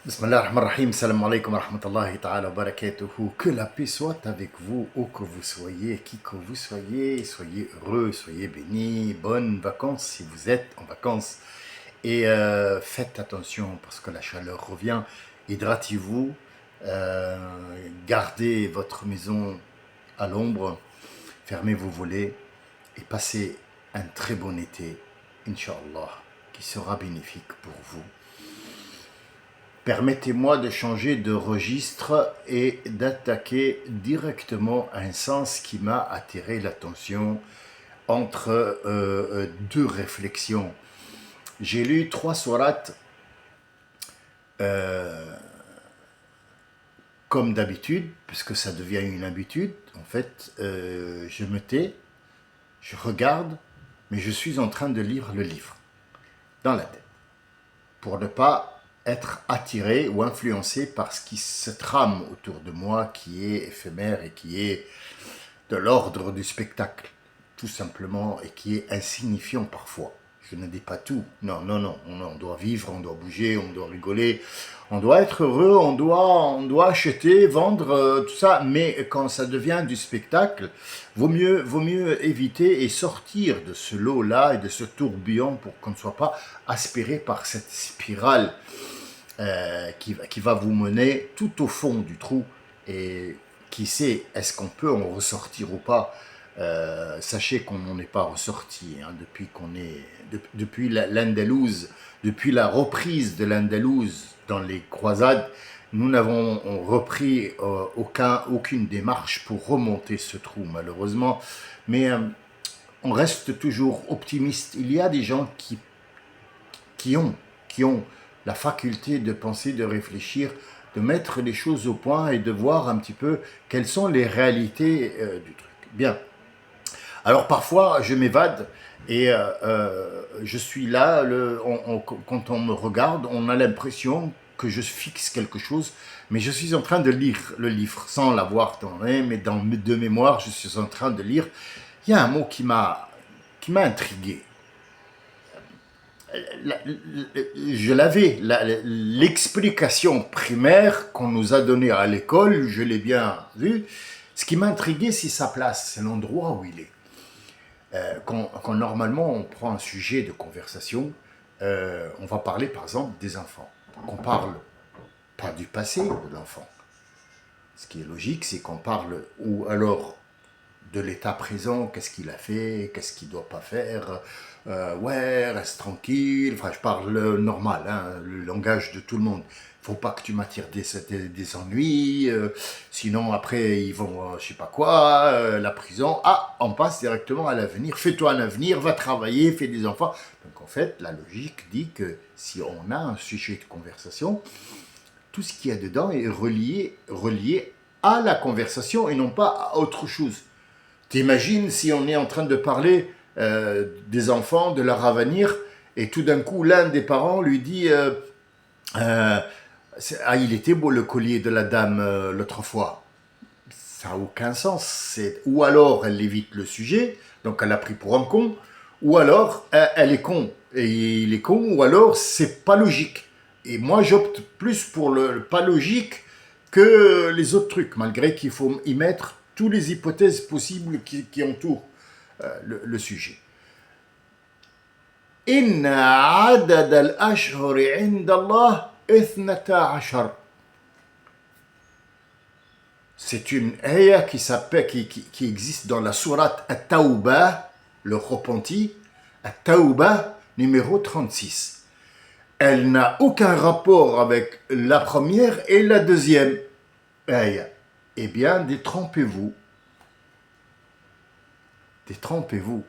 Bismillah ar-Rahman ar-Rahim, salam alaikum wa rahmatullahi ta'ala wa barakatuhu. Que la paix soit avec vous, où que vous soyez, qui que vous soyez heureux, soyez bénis, bonnes vacances si vous êtes en vacances. Et faites attention parce que la chaleur revient, hydratez-vous, gardez votre maison à l'ombre, fermez vos volets et passez un très bon été, Inch'Allah, qui sera bénéfique pour vous. Permettez-moi de changer de registre et d'attaquer directement un sens qui m'a attiré l'attention entre deux réflexions. J'ai lu 3 sourates comme d'habitude, puisque ça devient une habitude. En fait, je me tais, je regarde, mais je suis en train de lire le livre dans la tête pour ne pas être attiré ou influencé par ce qui se trame autour de moi, qui est éphémère et qui est de l'ordre du spectacle, tout simplement, et qui est insignifiant parfois. Je ne dis pas tout. Non, non, non. On doit vivre, on doit bouger, on doit rigoler, on doit être heureux, on doit acheter, vendre, tout ça. Mais quand ça devient du spectacle, vaut mieux éviter et sortir de ce lot-là et de ce tourbillon pour qu'on ne soit pas aspiré par cette spirale qui va vous mener tout au fond du trou. Et qui sait, est-ce qu'on peut en ressortir ou pas? Sachez qu'on n'en est pas ressorti depuis l'Andalouse, depuis la reprise de l'Andalouse dans les croisades. Nous n'avons repris aucune démarche pour remonter ce trou, malheureusement. Mais on reste toujours optimiste. Il y a des gens qui ont la faculté de penser, de réfléchir, de mettre les choses au point et de voir un petit peu quelles sont les réalités du truc. Bien. Alors parfois, je m'évade et je suis là, quand on me regarde, on a l'impression que je fixe quelque chose, mais je suis en train de lire le livre, sans l'avoir tourné, mais de mémoire, je suis en train de lire. Il y a un mot qui m'a intrigué. Je l'avais, l'explication primaire qu'on nous a donnée à l'école, je l'ai bien vu. Ce qui m'a intrigué, c'est sa place, c'est l'endroit où il est. Quand normalement on prend un sujet de conversation, on va parler par exemple des enfants. Qu'on parle pas du passé de l'enfant. Ce qui est logique, c'est qu'on parle ou alors de l'état présent, qu'est-ce qu'il a fait, qu'est-ce qu'il ne doit pas faire, ouais, reste tranquille, enfin je parle normal, hein, le langage de tout le monde. Faut pas que tu m'attires des ennuis, sinon après ils vont, je sais pas quoi, la prison. Ah, on passe directement à l'avenir, fais-toi un avenir, va travailler, fais des enfants. Donc en fait, la logique dit que si on a un sujet de conversation, tout ce qu'il y a dedans est relié à la conversation et non pas à autre chose. T'imagines si on est en train de parler des enfants, de leur avenir, et tout d'un coup, l'un des parents lui dit ah, il était beau le collier de la dame l'autre fois. Ça n'a aucun sens. Ou alors elle évite le sujet, donc elle a pris pour un con, ou alors elle est con, et il est con, ou alors c'est pas logique. Et moi, j'opte plus pour le pas logique que les autres trucs, malgré qu'il faut y mettre toutes les hypothèses possibles qui entourent le sujet. Inna adad al-ashhuri inda Allah ithnata ashar. C'est une ayah qui existe dans la sourate At-Tawbah, le repenti, At-Tawbah numéro 36. Elle n'a aucun rapport avec la première et la deuxième ayah. Eh bien, détrompez-vous. Détrompez-vous.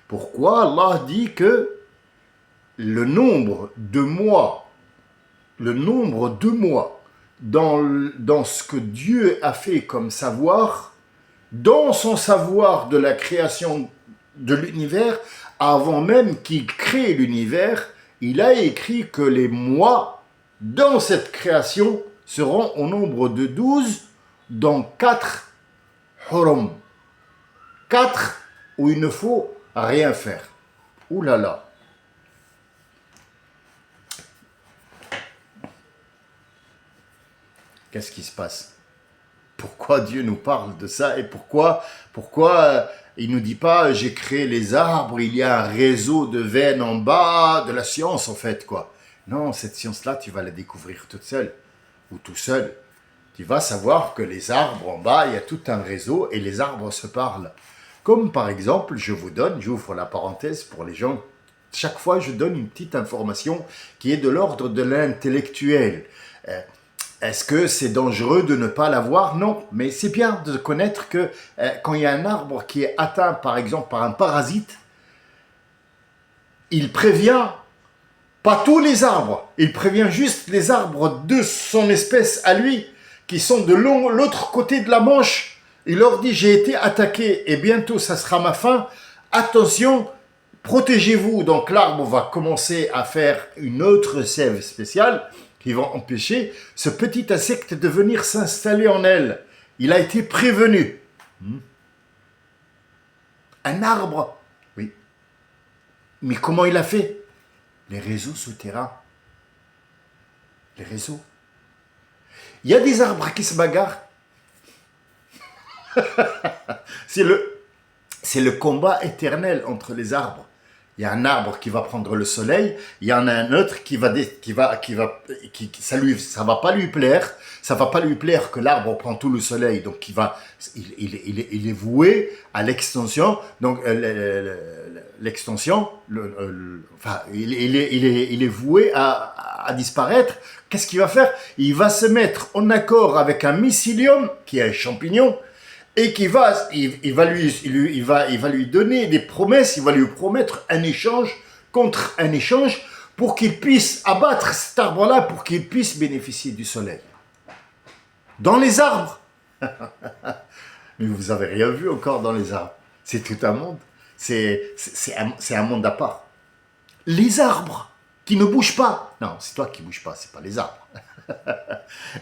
Pourquoi Allah dit que le nombre de mois dans ce que Dieu a fait comme savoir, dans son savoir de la création de l'univers, avant même qu'il crée l'univers, il a écrit que les mois dans cette création seront au nombre de 12 dans 4 hurum. 4 où il ne faut rien faire. Ouh là là. Qu'est-ce qui se passe? Pourquoi Dieu nous parle de ça et pourquoi il nous dit pas j'ai créé les arbres, il y a un réseau de veines en bas de la science en fait quoi. Non, cette science-là, tu vas la découvrir toute seule ou tout seul. Tu vas savoir que les arbres en bas, il y a tout un réseau et les arbres se parlent. Comme par exemple, j'ouvre la parenthèse pour les gens, chaque fois je donne une petite information qui est de l'ordre de l'intellectuel. Est-ce que c'est dangereux de ne pas l'avoir? Non, mais c'est bien de connaître que quand il y a un arbre qui est atteint par exemple par un parasite, il prévient pas tous les arbres, il prévient juste les arbres de son espèce à lui, qui sont de l'autre côté de la Manche. Il leur dit j'ai été attaqué et bientôt ça sera ma fin, attention, protégez-vous. Donc l'arbre va commencer à faire une autre sève spéciale qui va empêcher ce petit insecte de venir s'installer en elle. Il a été prévenu. Un arbre, oui. Mais comment il a fait? Les réseaux souterrains. Les réseaux. Il y a des arbres qui se bagarrent. C'est le combat éternel entre les arbres. Il y a un arbre qui va prendre le soleil, il y en a un autre ça va pas lui plaire. Ça va pas lui plaire que l'arbre prend tout le soleil, donc il est voué à l'extension. Donc l'extension, il est voué à disparaître. Qu'est-ce qu'il va faire? Il va se mettre en accord avec un mycélium, qui est un champignon, et il va lui donner des promesses, il va lui promettre un échange contre un échange pour qu'il puisse abattre cet arbre-là, pour qu'il puisse bénéficier du soleil. Dans les arbres. Mais vous avez rien vu encore dans les arbres. C'est tout un monde. C'est un monde à part. Les arbres qui ne bougent pas. Non, c'est toi qui ne bouges pas, c'est pas les arbres.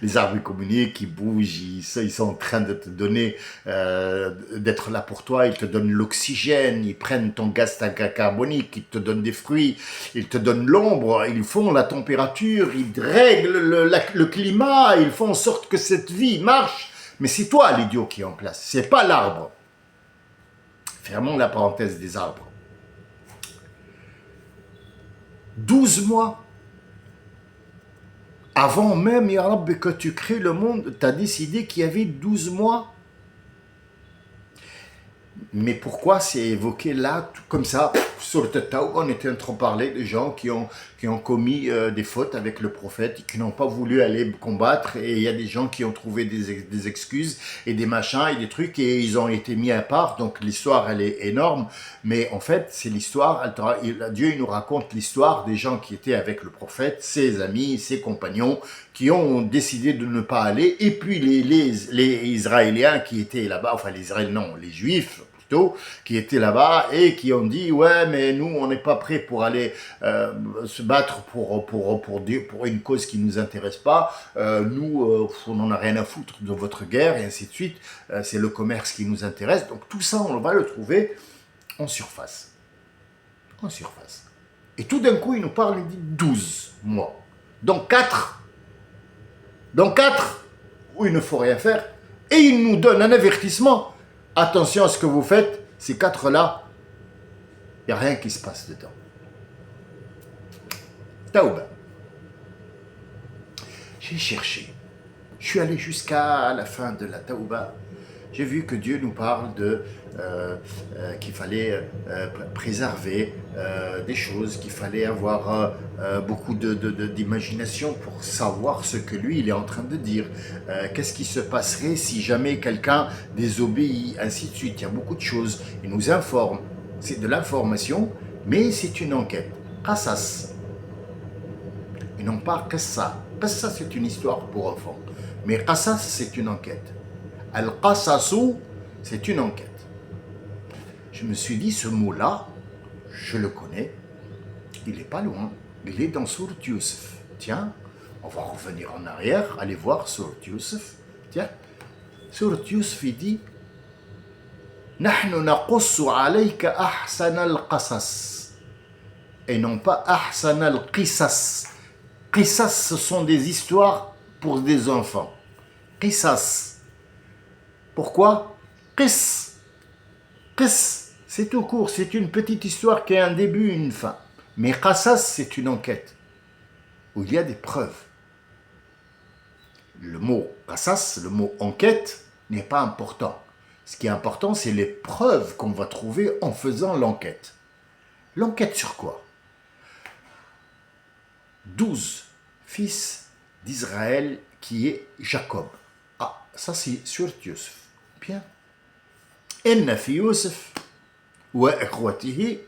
Les arbres ils communiquent, qui bougent, ils sont en train de te donner, d'être là pour toi, ils te donnent l'oxygène, ils prennent ton gaz carbonique, ils te donnent des fruits, ils te donnent l'ombre, ils font la température, ils règlent le climat, ils font en sorte que cette vie marche. Mais c'est toi l'idiot qui est en place, c'est pas l'arbre. Fermons la parenthèse des arbres. 12 mois avant même, Ya Rabbi, que tu crées le monde, tu as décidé qu'il y avait 12 mois. Mais pourquoi c'est évoqué là, comme ça, sur le Tataou, on était en train de parler de gens qui ont commis des fautes avec le prophète, qui n'ont pas voulu aller combattre, et il y a des gens qui ont trouvé des excuses et des machins et des trucs, et ils ont été mis à part, donc l'histoire elle est énorme, mais en fait c'est l'histoire, Dieu il nous raconte l'histoire des gens qui étaient avec le prophète, ses amis, ses compagnons, qui ont décidé de ne pas aller, et puis les Israéliens qui étaient là-bas, enfin les Israéliens non, les Juifs, qui étaient là-bas et qui ont dit ouais mais nous on n'est pas prêts pour aller se battre pour une cause qui nous intéresse pas, nous on n'en a rien à foutre de votre guerre et ainsi de suite, c'est le commerce qui nous intéresse. Donc tout ça on va le trouver en surface, et tout d'un coup il nous parle, il dit 12 mois, donc 4 où il ne faut rien faire, et il nous donne un avertissement. Attention à ce que vous faites, ces 4-là, il n'y a rien qui se passe dedans. Taouba. J'ai cherché. Je suis allé jusqu'à la fin de la Taouba. J'ai vu que Dieu nous parle qu'il fallait préserver des choses, qu'il fallait avoir beaucoup d'imagination pour savoir ce que lui, il est en train de dire. Qu'est-ce qui se passerait si jamais quelqu'un désobéit, ainsi de suite. Il y a beaucoup de choses. Il nous informe. C'est de l'information, mais c'est une enquête. Qassas. Et non pas Qassa. Qassa, c'est une histoire pour enfants. Mais Qassas, c'est une enquête. Al-Qassasu, c'est une enquête. Je me suis dit, ce mot-là, je le connais, il n'est pas loin, il est dans Sourate Yusuf. Tiens, on va revenir en arrière, aller voir Sourate Yusuf. Tiens, Sourate Yusuf, il dit « Nahnu naqussu alayka ahsana al-qasas » et non pas « ahsana al-qisas ». Qisas, ce sont des histoires pour des enfants. Qisas. Pourquoi? Qis. Qis, c'est tout court, c'est une petite histoire qui a un début et une fin. Mais qasas, c'est une enquête, où il y a des preuves. Le mot qasas, le mot enquête, n'est pas important. Ce qui est important, c'est les preuves qu'on va trouver en faisant l'enquête. L'enquête sur quoi? 12 fils d'Israël qui est Jacob. Ah, ça c'est sur Youssef. Bien. Inna fi Youssef wa ikhwatihi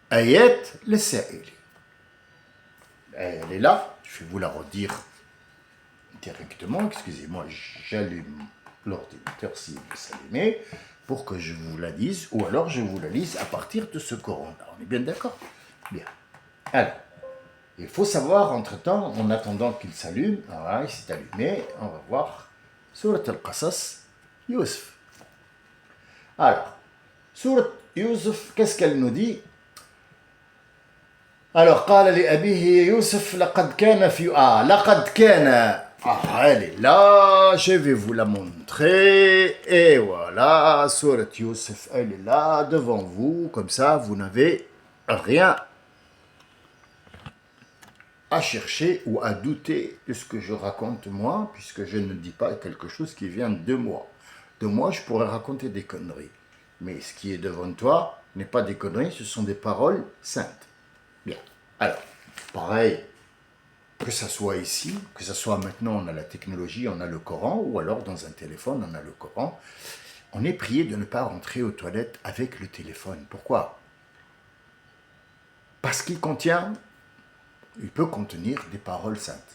ayat lisa'ili. Elle est là, je vais vous la redire directement. Excusez-moi, j'allume l'ordinateur si vous s'allumez pour que je vous la dise, ou alors je vous la lise à partir de ce Coran-là. On est bien d'accord? Bien. Alors, il faut savoir, entre-temps, en attendant qu'il s'allume, voilà, il s'est allumé, on va voir Surat al-Qasas, Youssef. Alors, Surat Youssef, qu'est-ce qu'elle nous dit? Alors, قال لأبيه يوسف لقد كان في لقد كان. Ah, elle est là, je vais vous la montrer. Et voilà, Surat Youssef, elle est là, devant vous, comme ça, vous n'avez rien à chercher ou à douter de ce que je raconte moi, puisque je ne dis pas quelque chose qui vient de moi. De moi, je pourrais raconter des conneries. Mais ce qui est devant toi n'est pas des conneries, ce sont des paroles saintes. Bien. Alors, pareil, que ça soit ici, que ça soit maintenant, on a la technologie, on a le Coran, ou alors dans un téléphone, on a le Coran. On est prié de ne pas rentrer aux toilettes avec le téléphone. Pourquoi? Parce qu'il contient... il peut contenir des paroles saintes.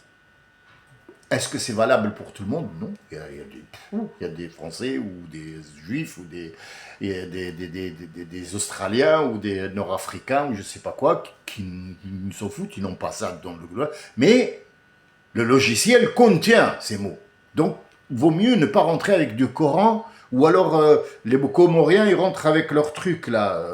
Est-ce que c'est valable pour tout le monde? Non. Il y a des Français ou des Juifs ou des Australiens ou des Nord-Africains ou je ne sais pas quoi qui s'en foutent, ils n'ont pas ça dans le... Mais le logiciel contient ces mots. Donc, vaut mieux ne pas rentrer avec du Coran ou alors les Comoriens, ils rentrent avec leur truc là,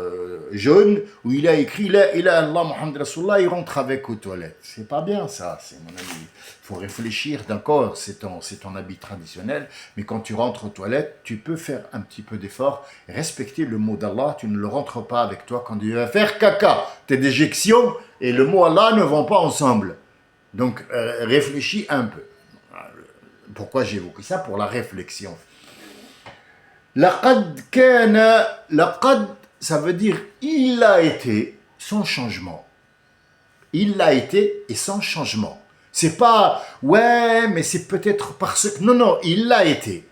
jaune, où il a écrit La ilaha illallah Muhammad Rasulullah, ils rentrent avec aux toilettes. C'est pas bien ça, c'est mon avis. Il faut réfléchir, d'accord, c'est ton habit traditionnel, mais quand tu rentres aux toilettes, tu peux faire un petit peu d'effort, respecter le mot d'Allah, tu ne le rentres pas avec toi quand tu vas faire caca. Tes déjections et le mot Allah ne vont pas ensemble. Donc réfléchis un peu. Pourquoi j'évoque ça? Pour la réflexion. Laqad kana, laqad, ça veut dire il a été sans changement. Il l'a été et sans changement. C'est pas ouais, mais c'est peut-être parce que. Non, non, il l'a été.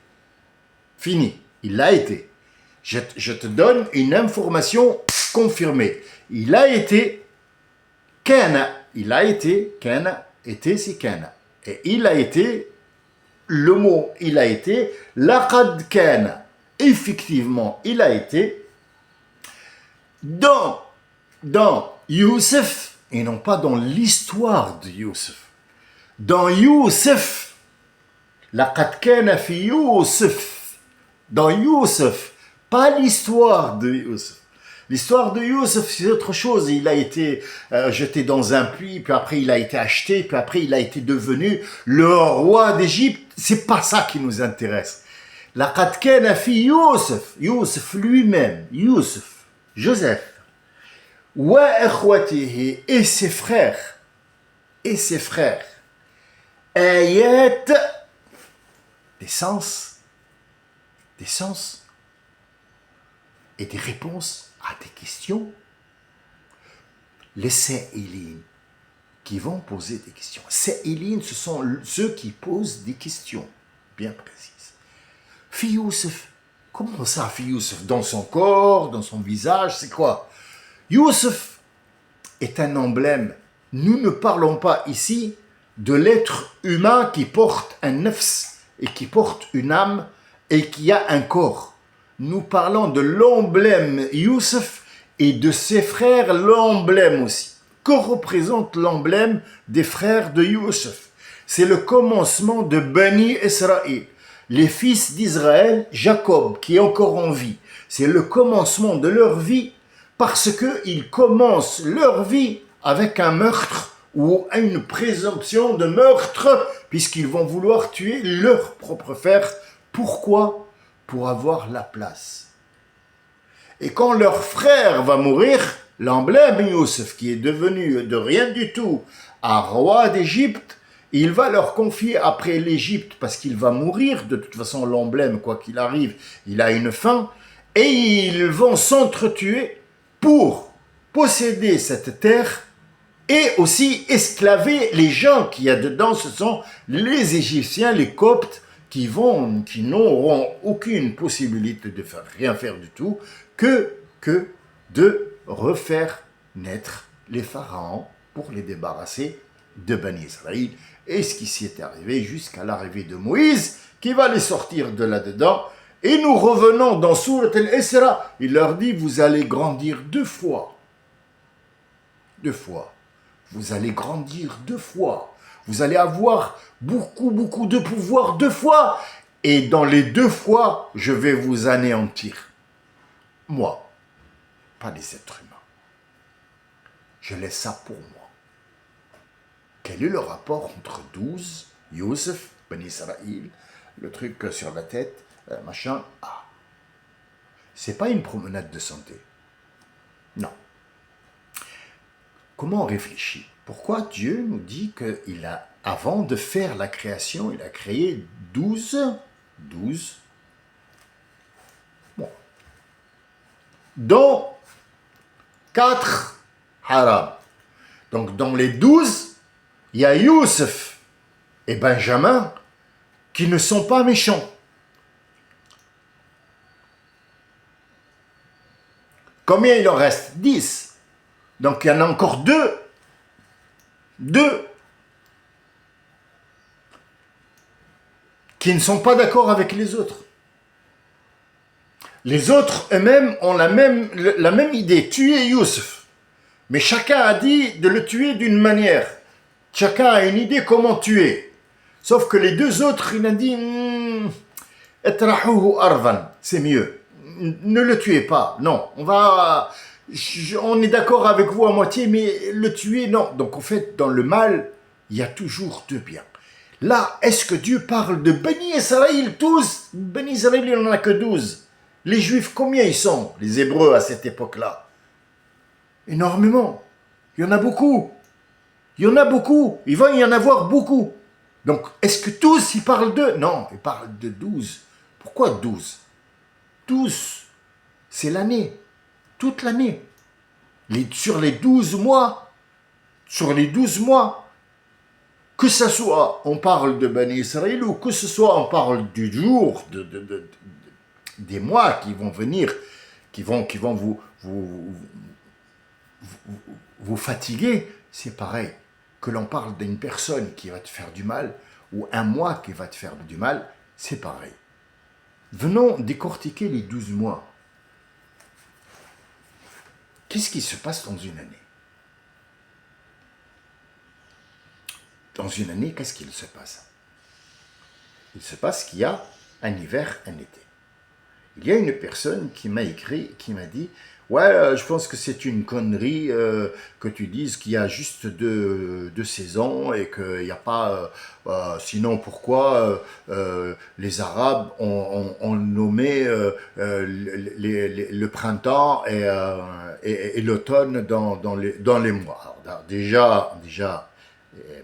Fini. Il l'a été. Je te donne une information confirmée. Il a été. Kana. Il a été. Kana. Été, c'est kana. Et il a été. Le mot il a été. Laqad kana. Effectivement, il a été dans Youssef, et non pas dans l'histoire de Youssef. Dans Youssef, laqad kana fi Youssef, dans Youssef, pas l'histoire de Youssef. L'histoire de Youssef, c'est autre chose. Il a été jeté dans un puits, puis après il a été acheté, puis après il a été devenu le roi d'Égypte. C'est pas ça qui nous intéresse. Laqad kana fi Youssef, Youssef lui-même, Youssef, Joseph, wa ikhwatihi, et ses frères, ayat, des sens, et des réponses à des questions, les Sa'ilin, qui vont poser des questions. Sa'ilin, ce sont ceux qui posent des questions bien précises. Fi Youssef, comment ça, Fi Youssef? Dans son corps, dans son visage, c'est quoi? Youssef est un emblème. Nous ne parlons pas ici de l'être humain qui porte un nefs et qui porte une âme et qui a un corps. Nous parlons de l'emblème Youssef et de ses frères, l'emblème aussi. Que représente l'emblème des frères de Youssef? C'est le commencement de Bani Israël. Les fils d'Israël, Jacob, qui est encore en vie, c'est le commencement de leur vie parce qu'ils commencent leur vie avec un meurtre ou à une présomption de meurtre, puisqu'ils vont vouloir tuer leur propre frère. Pourquoi? Pour avoir la place. Et quand leur frère va mourir, l'emblème Youssef, qui est devenu de rien du tout un roi d'Égypte, il va leur confier après l'Égypte, parce qu'il va mourir, de toute façon l'emblème, quoi qu'il arrive, il a une fin, et ils vont s'entretuer pour posséder cette terre et aussi esclaver les gens qu'il y a dedans. Ce sont les Égyptiens, les Coptes, qui n'auront aucune possibilité de rien faire du tout que de refaire naître les pharaons pour les débarrasser de Bani Israël. Et ce qui s'y est arrivé jusqu'à l'arrivée de Moïse, qui va les sortir de là-dedans. Et nous revenons dans Sourate Al-Isra. Il leur dit, vous allez grandir 2 fois. 2 fois. Vous allez grandir 2 fois. Vous allez avoir beaucoup de pouvoir 2 fois. Et dans les 2 fois, je vais vous anéantir. Moi, pas les êtres humains. Je laisse ça pour moi. Quel est le rapport entre 12, Youssef, Ben Israël, le truc sur la tête, machin? Ah. C'est pas une promenade de santé. Non. Comment on réfléchit? Pourquoi Dieu nous dit qu'il a, avant de faire la création, il a créé 12, bon, dont 4 haram. Donc dans les 12, il y a Youssef et Benjamin qui ne sont pas méchants. Combien il en reste? 10. Donc il y en a encore 2. 2 qui ne sont pas d'accord avec les autres. Les autres eux-mêmes ont la même idée, tuer Youssef. Mais chacun a dit de le tuer d'une manière. Chacun a une idée comment tuer. Sauf que les 2 autres, il a dit Etrahuhu arvan, c'est mieux. Ne le tuez pas. Non, on est d'accord avec vous à moitié, mais le tuer, non. Donc en fait, dans le mal, il y a toujours 2 biens. Là, est-ce que Dieu parle de Bani Israël tous? Bani Israël, il n'en a que 12. Les Juifs, combien ils sont, les Hébreux, à cette époque-là? Énormément. Il y en a beaucoup. Il y en a beaucoup. Il va y en avoir beaucoup. Donc, est-ce que tous, ils parlent de... Non, ils parlent de 12. Pourquoi 12? 12, c'est l'année. Toute l'année. Sur les 12 mois, que ce soit on parle de Bani Israël ou que ce soit on parle du jour, des mois qui vont venir, qui vont vous fatiguer, c'est pareil. Que l'on parle d'une personne qui va te faire du mal ou un mois qui va te faire du mal, c'est pareil. Venons décortiquer les 12 mois. Qu'est-ce qui se passe dans une année? Dans une année, qu'est-ce qu'il se passe? Il se passe qu'il y a un hiver, un été. Il y a une personne qui m'a écrit, qui m'a dit « Ouais, je pense que c'est une connerie que tu dises qu'il y a juste 2 saisons et qu'il n'y a pas... sinon, pourquoi les Arabes ont nommé le printemps et l'automne dans les mois ?» Alors, déjà,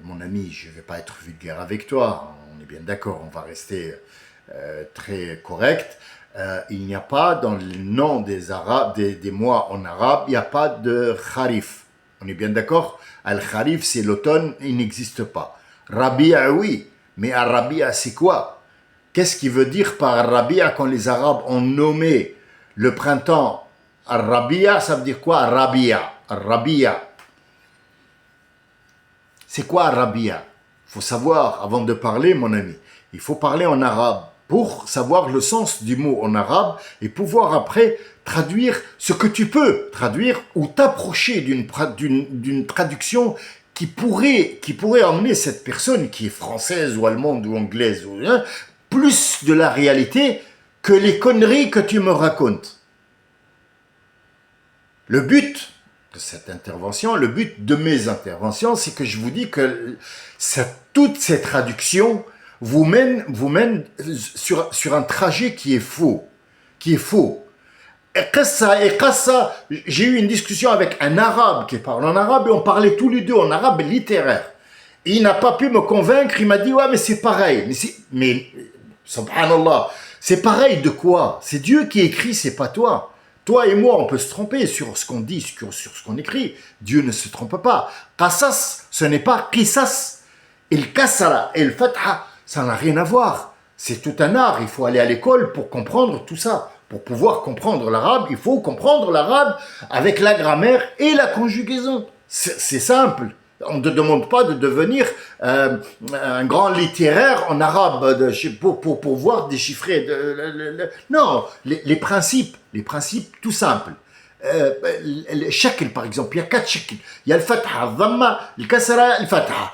mon ami, je ne vais pas être vulgaire avec toi, on est bien d'accord, on va rester très correct. Il n'y a pas dans le nom des Arabes, des mois en arabe, il n'y a pas de Kharif. On est bien d'accord? Al-Kharif, c'est l'automne, il n'existe pas. Rabia, oui, mais Arabia, c'est quoi? Qu'est-ce qui veut dire par Arabia quand les Arabes ont nommé le printemps Arabia? Ça veut dire quoi? Arabia. C'est quoi Arabia? Il faut savoir, avant de parler, mon ami, il faut parler en arabe pour savoir le sens du mot en arabe et pouvoir après traduire ce que tu peux traduire ou t'approcher d'une traduction qui pourrait emmener cette personne qui est française ou allemande ou anglaise ou plus de la réalité que les conneries que tu me racontes. Le but que cette intervention, le but de mes interventions, c'est que je vous dis que toutes ces traductions vous mènent sur un trajet qui est faux. Qui est faux. Et Qassa, j'ai eu une discussion avec un arabe qui parle en arabe et on parlait tous les deux en arabe littéraire. Et il n'a pas pu me convaincre, il m'a dit, ouais, mais c'est pareil. Mais subhanallah, c'est pareil de quoi? C'est Dieu qui écrit, c'est pas toi. Toi et moi, on peut se tromper sur ce qu'on dit, sur ce qu'on écrit. Dieu ne se trompe pas. Qasas, ce n'est pas qisas. Et le kasara et le fatha, ça n'a rien à voir. C'est tout un art, il faut aller à l'école pour comprendre tout ça. Pour pouvoir comprendre l'arabe, il faut comprendre l'arabe avec la grammaire et la conjugaison. C'est simple. On ne te demande pas de devenir un grand littéraire en arabe pour pouvoir déchiffrer. Non, les principes tout simples. Le shakl, par exemple, il y a 4 shakls. Il y a le fatha, le dhamma, le kasra, le fatha.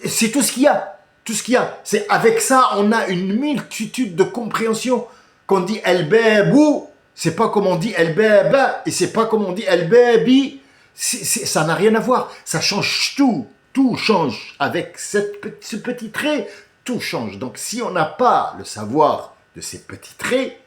C'est tout ce qu'il y a. Tout ce qu'il y a. C'est avec ça, on a une multitude de compréhensions. Qu'on dit el-babou, c'est pas comme on dit el-baba, et c'est pas comme on dit el-babi. Ça n'a rien à voir. Ça change tout. Tout change. Avec ce petit trait, tout change. Donc si on n'a pas le savoir de ces petits traits,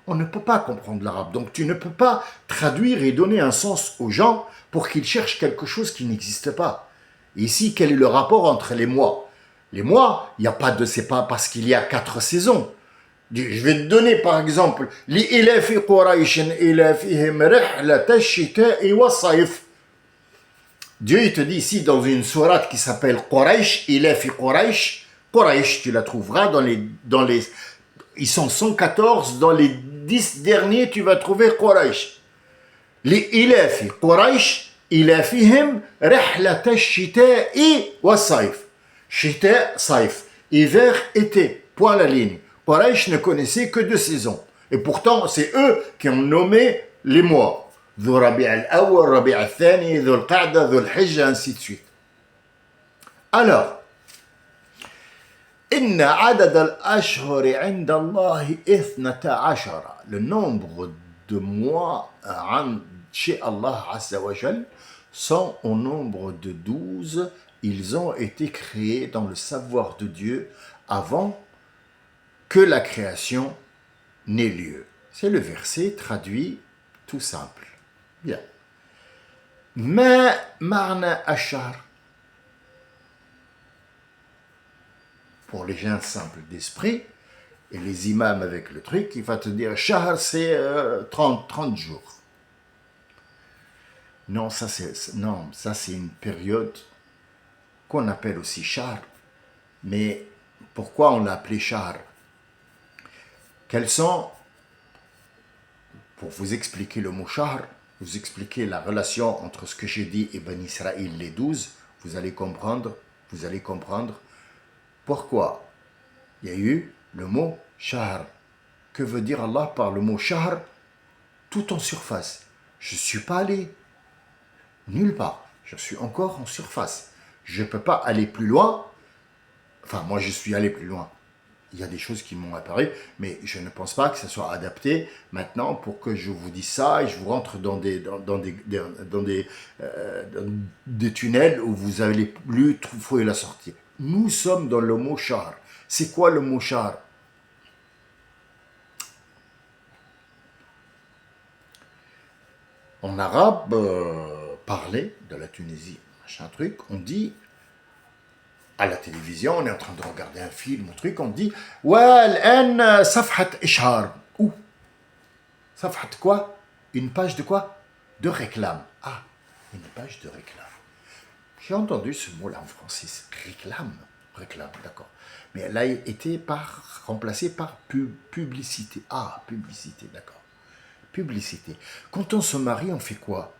on ne peut pas comprendre l'arabe. Donc tu ne peux pas traduire et donner un sens aux gens pour qu'ils cherchent quelque chose qui n'existe pas. Et ici, quel est le rapport entre les mois? Les mois, il n'y a pas de... C'est pas parce qu'il y a 4 saisons. Je vais te donner par exemple لإلاف قريش إلافهم رحلة الشتاء والصيف. Dieu il te dit ici dans une sourate qui s'appelle Quraysh, إلاف قريش. Quraysh, tu la trouveras dans les ils sont 114, dans les 10 derniers tu vas trouver Quraysh. لإلاف قريش إلافهم رحلة الشتاء والصيف. شتاء صيف, hiver été, point la ligne. Quraysh ne connaissait que 2 saisons. Et pourtant, c'est eux qui ont nommé les mois. Dhu Rabi' al-Awwal, Rabi' al-Thani, Dhu al-Qa'da, Dhu al-Hijja, ainsi de suite. Alors, Inna adad al-ashhuri 'inda Allahi 12. Le nombre de mois chez Allah Azza wa Jal sont au nombre de 12. Ils ont été créés dans le savoir de Dieu avant que la création n'ait lieu. C'est le verset traduit tout simple. Bien. Ma ma'na ashar. Pour les gens simples d'esprit, et les imams avec le truc, il va te dire, shahr c'est 30 jours. Non, ça c'est une période qu'on appelle aussi shahr. Mais pourquoi on l'a appelé shahr? Quels sont, pour vous expliquer le mot shahr, vous expliquer la relation entre ce que j'ai dit et Ben Israël, les 12, vous allez comprendre pourquoi il y a eu le mot shahr. Que veut dire Allah par le mot shahr? Tout en surface. Je ne suis pas allé nulle part. Je suis encore en surface. Je ne peux pas aller plus loin. Enfin, moi, je suis allé plus loin. Il y a des choses qui m'ont apparu, mais je ne pense pas que ça soit adapté maintenant pour que je vous dise ça et je vous rentre dans des tunnels où vous allez plus trouver la sortie. Nous sommes dans le mot shahr. C'est quoi le mot shahr? En arabe, parler de la Tunisie, machin truc, on dit à la télévision, on est en train de regarder un film, un truc, on dit والآن صفحة إشعار. Où? صفحة quoi? Une page de quoi? De réclame. Ah, une page de réclame. J'ai entendu ce mot-là en français, réclame, d'accord. Mais elle a été remplacée par publicité. Ah, publicité, d'accord. Publicité. Quand on se marie, on fait quoi?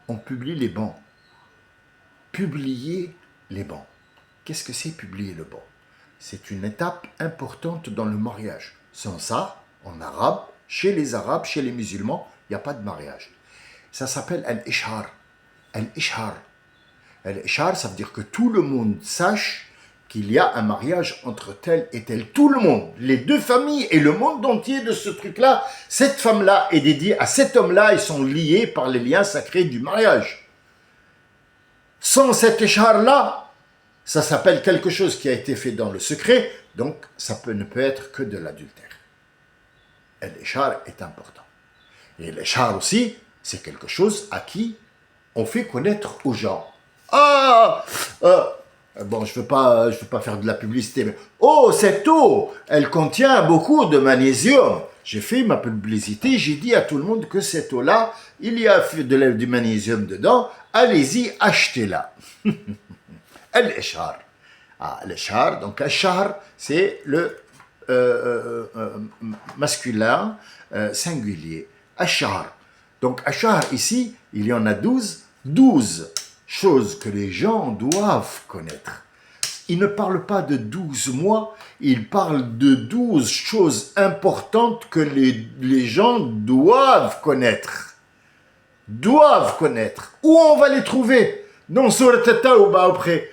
On publie les bans. Publier les bans. Qu'est-ce que c'est publier le ban? C'est une étape importante dans le mariage. Sans ça, en arabe, chez les musulmans, il n'y a pas de mariage. Ça s'appelle al-ishar. Al-ishar. Al-ishar, ça veut dire que tout le monde sache qu'il y a un mariage entre tel et tel. Tout le monde, les 2 familles et le monde entier de ce truc-là, cette femme-là est dédiée à cet homme-là, ils sont liés par les liens sacrés du mariage. Sans cet ishar-là, ça s'appelle quelque chose qui a été fait dans le secret, donc ça ne peut être que de l'adultère. Et l'ishar est important. Et l'ishar aussi, c'est quelque chose à qui on fait connaître aux gens. Bon, je veux pas faire de la publicité, mais cette eau, elle contient beaucoup de magnésium. J'ai fait ma publicité, j'ai dit à tout le monde que cette eau-là, il y a du magnésium dedans, allez-y, achetez-la. Al-ishar. Al-ishar, donc al-shar, c'est le masculin singulier. Al-shar. Donc al-shar, ici, il y en a 12 choses que les gens doivent connaître. Il ne parle pas de 12 mois, il parle de 12 choses importantes que les gens doivent connaître. Doivent connaître. Où on va les trouver? Dans Surat At-Tawbah après.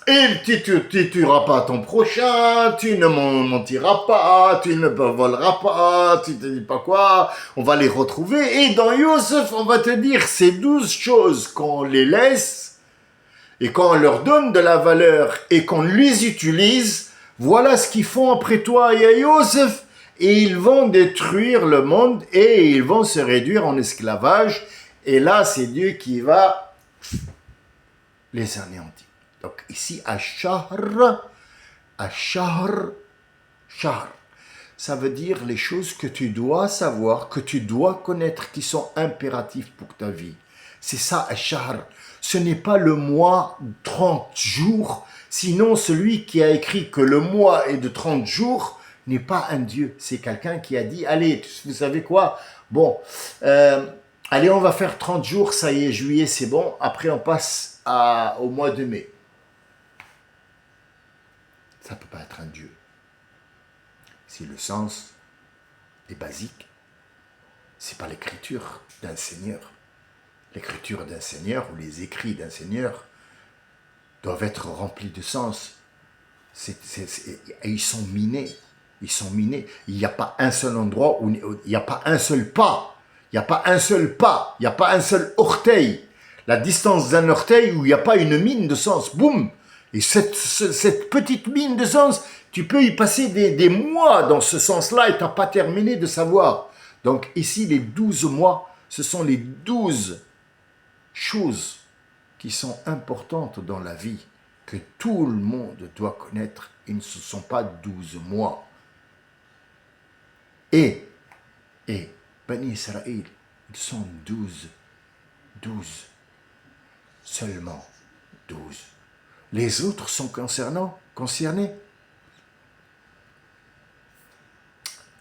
Tu ne tueras pas ton prochain, tu ne mentiras pas, tu ne voleras pas, tu ne te dis pas quoi. On va les retrouver. Et dans Yosef, on va te dire ces 12 choses qu'on les laisse et qu'on leur donne de la valeur et qu'on les utilise. Voilà ce qu'ils font après toi et à Yosef. Et ils vont détruire le monde et ils vont se réduire en esclavage. Et là, c'est Dieu qui va les anéantir. Donc ici, Ash-Shahr, ça veut dire les choses que tu dois savoir, que tu dois connaître, qui sont impératives pour ta vie. C'est ça, Ash-Shahr. Ce n'est pas le mois 30 jours, sinon celui qui a écrit que le mois est de 30 jours n'est pas un Dieu. C'est quelqu'un qui a dit, allez, vous savez quoi? Bon, allez, on va faire 30 jours, ça y est, juillet, c'est bon. Après, on passe au mois de mai. Ça ne peut pas être un Dieu. Si le sens est basique, ce n'est pas l'écriture d'un Seigneur. L'écriture d'un Seigneur ou les écrits d'un Seigneur doivent être remplis de sens. Et ils sont minés. Ils sont minés. Il n'y a pas un seul endroit où il n'y a pas un seul pas. Il n'y a pas un seul pas. Il n'y a pas un seul orteil. La distance d'un orteil où il n'y a pas une mine de sens. Boum! Et cette petite mine de sens, tu peux y passer des mois dans ce sens-là et tu n'as pas terminé de savoir. Donc ici, les 12 mois, ce sont les 12 choses qui sont importantes dans la vie, que tout le monde doit connaître. Ils ne sont pas 12 mois. Et Bani Israël, ils sont 12. Seulement 12. Les autres sont concernés.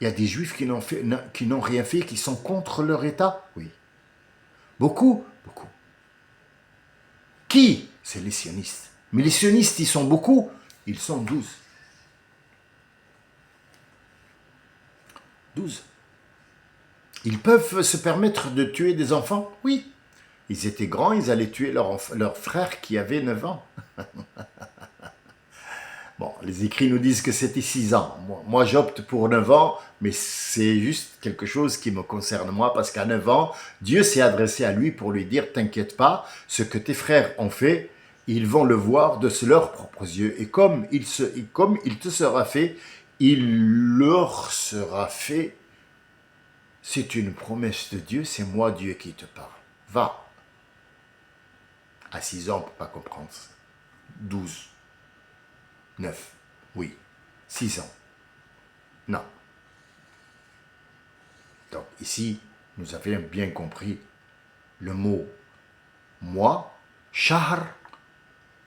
Il y a des Juifs qui n'ont rien fait, qui sont contre leur État. Oui. Beaucoup. Qui? C'est les sionistes. Mais les sionistes, ils sont beaucoup. Ils sont 12. 12. Ils peuvent se permettre de tuer des enfants? Oui. Ils étaient grands, ils allaient tuer leur frère qui avait 9 ans. Bon, les écrits nous disent que c'était 6 ans. Moi, j'opte pour 9 ans, mais c'est juste quelque chose qui me concerne moi, parce qu'à 9 ans, Dieu s'est adressé à lui pour lui dire « T'inquiète pas, ce que tes frères ont fait, ils vont le voir de leurs propres yeux. Et comme il te sera fait, il leur sera fait. C'est une promesse de Dieu, c'est moi Dieu qui te parle. Va. » À 6 ans, on ne peut pas comprendre ça. 12. 9. Oui. 6 ans. Non. Donc ici, nous avions bien compris le mot mois, shahr.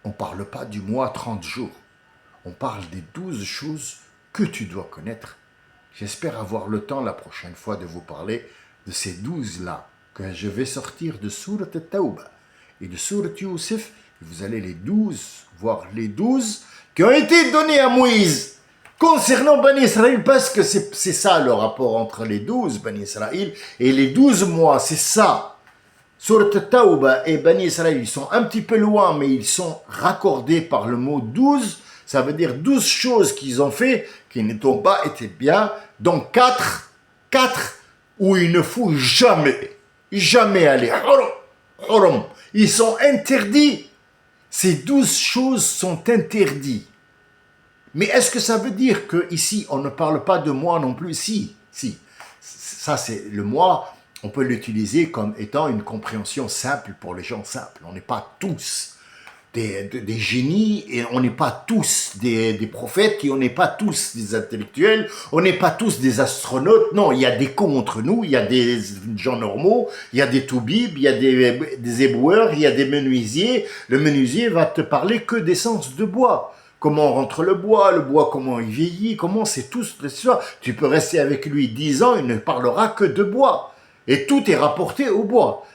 On ne parle pas du mois 30 jours. On parle des 12 choses que tu dois connaître. J'espère avoir le temps la prochaine fois de vous parler de ces 12-là que je vais sortir de Surat At-Tawbah et de Surat Yusuf. Vous allez voir les 12 qui ont été donnés à Moïse concernant Bani Israël, parce que c'est ça le rapport entre les 12 Bani Israël et les 12 mois, c'est ça. Surat At-Tawbah et Bani Israël, ils sont un petit peu loin, mais ils sont raccordés par le mot 12. Ça veut dire 12 choses qu'ils ont fait qui n'ont pas été bien. Donc 4 où il ne faut jamais aller. Hurum. Ils sont interdits Ces 12 choses sont interdites. Mais est-ce que ça veut dire qu'ici, on ne parle pas de moi non plus? Si, si. Ça, c'est le moi, on peut l'utiliser comme étant une compréhension simple pour les gens simples. On n'est pas tous des génies et on n'est pas tous des prophètes et on n'est pas tous des intellectuels, on n'est pas tous des astronautes. Non, il y a des cons entre nous, il y a des gens normaux, il y a des toubibs, il y a des éboueurs, il y a des menuisiers. Le menuisier va te parler que d'essence de bois. Comment rentre le bois comment il vieillit, comment c'est tout ça. Tu peux rester avec lui 10 ans, il ne parlera que de bois. Et tout est rapporté au bois.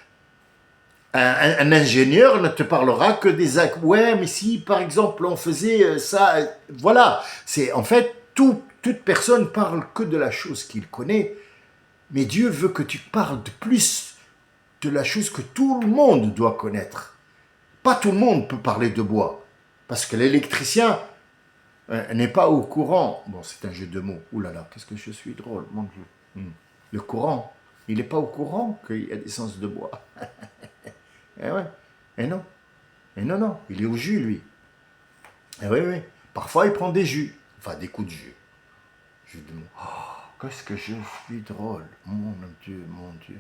Un ingénieur ne te parlera que des actes. Ouais, mais si par exemple on faisait ça, voilà. C'est en fait toute personne parle que de la chose qu'il connaît, mais Dieu veut que tu parles de plus de la chose que tout le monde doit connaître. Pas tout le monde peut parler de bois, parce que l'électricien n'est pas au courant. Bon, c'est un jeu de mots. Ouh là là, qu'est-ce que je suis drôle, mon Dieu. Le courant, il n'est pas au courant qu'il y a des sens de bois. Eh ouais, et non, non, il est au jus, lui. Eh oui, oui, parfois il prend des jus, enfin des coups de jus. Jus de mots. Oh, qu'est-ce que je suis drôle, mon Dieu, mon Dieu.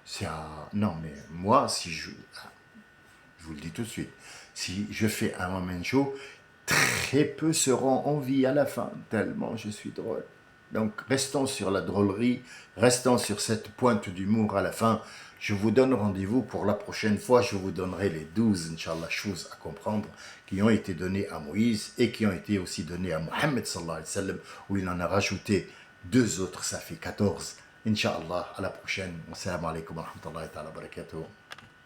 C'est un... Non, mais moi, si je vous le dis tout de suite, si je fais un one-man show, très peu seront en vie à la fin, tellement je suis drôle. Donc, restons sur la drôlerie, restons sur cette pointe d'humour à la fin. Je vous donne rendez-vous pour la prochaine fois. Je vous donnerai les 12, Inch'Allah, choses à comprendre qui ont été données à Moïse et qui ont été aussi données à Mohammed, sallallahu alayhi wa sallam, où il en a rajouté 2 autres, ça fait 14. Inch'Allah, à la prochaine. Assalamu alaikum wa rahmatullahi wa barakatuh.